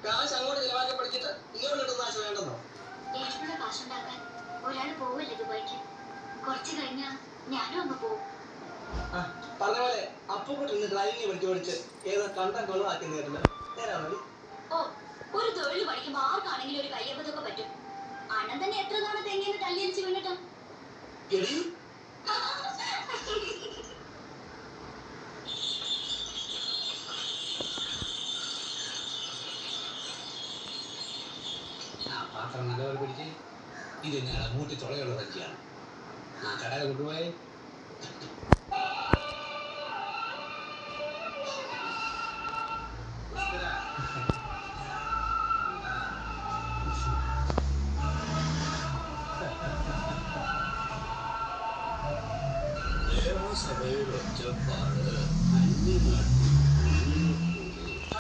കാശ് അങ്ങോട്ട് ചിലവാക്കി പഠിച്ചിട്ട് ഇങ്ങോട്ട് കിട്ടുന്ന ആശ വേണ്ടെന്നോ? ഏട്ടനുള്ള കാശുണ്ടാക്കാൻ ഒരാൾ പോവില്ല ദുബായിക്ക്. കുറച്ച് കഴിഞ്ഞാ ഞാനും അങ്ങ് പോവും. പറഞ്ഞ പോലെ അപ്പൂട്ട് ഇന്ന് ഡ്രൈവിംഗ് പഠിച്ച് ഏതോ കണ്ടം കൊള്ളാക്കി നേരില്ല. നേരാണോ? ഓ, ഒരു തൊഴിൽ പഠിക്കുമ്പോ ആർക്കാണെങ്കിലും ഒരു കയ്യബദ്ധമൊക്കെ പറ്റും. അണ്ണൻ തന്നെ എത്ര തവണ തെങ്ങിന്ന് തല്ലിയടിച്ച് വീണിട്ടോ? പാത്രം നല്ലപോലെ പിടിച്ച് ഇത് ഞാൻ മൂട്ടി തുളയുള്ള തച്ചിയാണ്. ആ കടയിൽ കൊണ്ടുപോയി സഭയിൽ ഒറ്റപ്പാട് അന്യനാട്ടിൽ